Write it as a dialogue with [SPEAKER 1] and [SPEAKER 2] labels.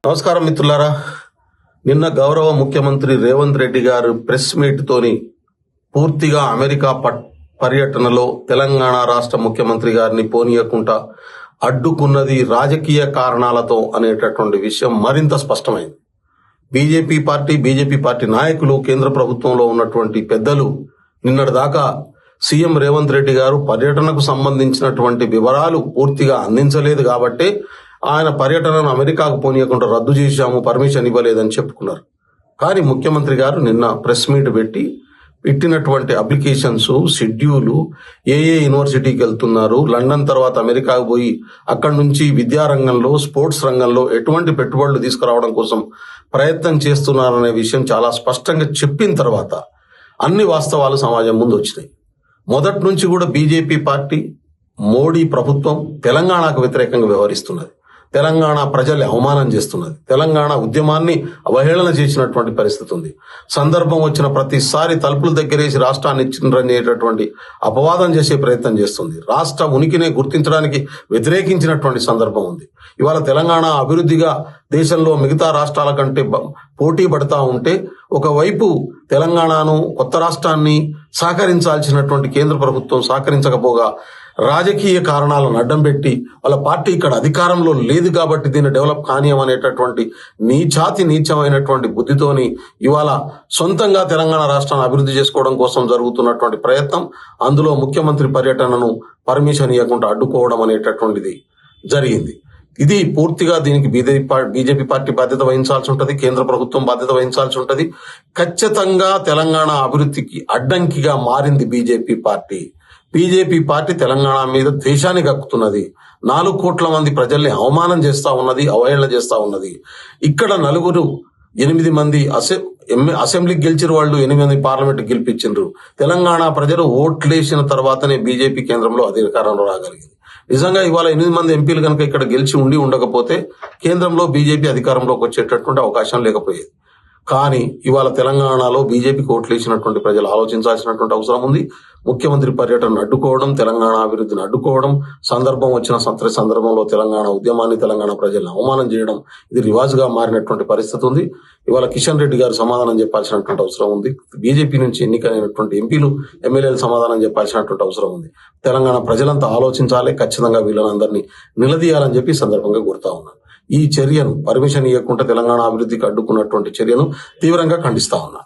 [SPEAKER 1] నమస్కారం మిత్రులారా. నిన్న గౌరవ ముఖ్యమంత్రి రేవంత్ రెడ్డి గారు ప్రెస్ మీట్ తోని పూర్తిగా అమెరికా పర్యటనలో తెలంగాణ రాష్ట్ర ముఖ్యమంత్రి గారిని పోనీయకుండా అడ్డుకున్నది రాజకీయ కారణాలతో అనేటటువంటి విషయం మరింత స్పష్టమైంది. బీజేపీ పార్టీ నాయకులు, కేంద్ర ప్రభుత్వంలో ఉన్నటువంటి పెద్దలు నిన్నటిదాకా సీఎం రేవంత్ రెడ్డి గారు పర్యటనకు సంబంధించినటువంటి వివరాలు పూర్తిగా అందించలేదు కాబట్టి ఆయన పర్యటనను అమెరికాకు పోనీయకుండా రద్దు చేశాము, పర్మిషన్ ఇవ్వలేదని చెప్పుకున్నారు. కానీ ముఖ్యమంత్రి గారు నిన్న ప్రెస్ మీట్ పెట్టినటువంటి అప్లికేషన్స్, షెడ్యూలు, ఏ యూనివర్సిటీకి వెళ్తున్నారు, లండన్ తర్వాత అమెరికాకు పోయి అక్కడి నుంచి విద్యారంగంలో, స్పోర్ట్స్ రంగంలో ఎటువంటి పెట్టుబడులు తీసుకురావడం కోసం ప్రయత్నం చేస్తున్నారనే విషయం చాలా స్పష్టంగా చెప్పిన తర్వాత అన్ని వాస్తవాలు సమాజం ముందు వచ్చినాయి. మొదటి నుంచి కూడా బీజేపీ పార్టీ, మోడీ ప్రభుత్వం తెలంగాణకు వ్యతిరేకంగా వ్యవహరిస్తున్నది. తెలంగాణ ప్రజల్ని అవమానం చేస్తున్నది. తెలంగాణ ఉద్యమాన్ని అవహేళన చేసినటువంటి పరిస్థితి ఉంది. సందర్భం వచ్చిన ప్రతిసారి తలుపుల దగ్గరేసి రాష్ట్రాన్ని ఇచ్చినటువంటి అపవాదం చేసే ప్రయత్నం చేస్తుంది. రాష్ట్ర ఉనికినే గుర్తించడానికి వ్యతిరేకించినటువంటి సందర్భం ఉంది. ఇవాళ తెలంగాణ అభివృద్ధిగా దేశంలో మిగతా రాష్ట్రాల కంటే పోటీ పడతా ఉంటే ఒకవైపు తెలంగాణను, కొత్త రాష్ట్రాన్ని సహకరించాల్సినటువంటి కేంద్ర ప్రభుత్వం సహకరించకపోగా రాజకీయ కారణాలను అడ్డం పెట్టి వాళ్ళ పార్టీ ఇక్కడ అధికారంలో లేదు కాబట్టి దీన్ని డెవలప్ కానియమనేటటువంటి నీచమైనటువంటి బుద్ధితోని ఇవాళ సొంతంగా తెలంగాణ రాష్ట్రాన్ని అభివృద్ధి చేసుకోవడం కోసం జరుగుతున్నటువంటి ప్రయత్నం, అందులో ముఖ్యమంత్రి పర్యటనను పర్మిషన్ ఇవ్వకుండా అడ్డుకోవడం అనేటటువంటిది జరిగింది. ఇది పూర్తిగా దీనికి బీజేపీ పార్టీ బాధ్యత వహించాల్సి ఉంటుంది, కేంద్ర ప్రభుత్వం బాధ్యత వహించాల్సి ఉంటుంది. ఖచ్చితంగా తెలంగాణ అభివృద్ధికి అడ్డంకిగా మారింది బీజేపీ పార్టీ తెలంగాణ మీద ద్వేషాన్ని కక్కుతున్నది. 4 కోట్ల మంది ప్రజల్ని అవమానం చేస్తా ఉన్నది, అవహేళన చేస్తా ఉన్నది. ఇక్కడ 8 మంది అసెంబ్లీకి గెలిచిన వాళ్ళు 8 మంది పార్లమెంట్ గెలిపించారు. తెలంగాణ ప్రజలు ఓట్లేసిన తర్వాతనే బీజేపీ కేంద్రంలో అధికారంలో రాగలిగింది. నిజంగా ఇవాళ 8 మంది ఎంపీలు కనుక ఇక్కడ గెలిచి ఉండకపోతే కేంద్రంలో బీజేపీ అధికారంలోకి వచ్చేటటువంటి అవకాశం లేకపోయేది. కానీ ఇవాళ తెలంగాణలో బీజేపీకి ఓట్లేసినటువంటి ప్రజలు ఆలోచించాల్సినటువంటి అవసరం ఉంది. ముఖ్యమంత్రి పర్యటనను అడ్డుకోవడం, తెలంగాణ అభివృద్ధిని అడ్డుకోవడం, సందర్భం వచ్చిన సందర్భంలో తెలంగాణ ఉద్యమాన్ని, తెలంగాణ ప్రజలను అవమానం చేయడం, ఇది రివాజుగా మారినటువంటి పరిస్థితి ఉంది. ఇవాళ కిషన్ రెడ్డి గారు సమాధానం చెప్పాల్సినటువంటి అవసరం ఉంది. బీజేపీ నుంచి ఎన్నికైనటువంటి ఎంపీలు, ఎమ్మెల్యేలు సమాధానం చెప్పాల్సినటువంటి అవసరం ఉంది. తెలంగాణ ప్రజలంతా ఆలోచించాలి, ఖచ్చితంగా వీళ్ళనందరినీ నిలదీయాలని చెప్పి సందర్భంగా కోరుతా ఉన్నాను. ఈ చర్యను, పర్మిషన్ ఇవ్వకుండా తెలంగాణ అభివృద్ధికి అడ్డుకున్నటువంటి చర్యను తీవ్రంగా ఖండిస్తా ఉన్నా.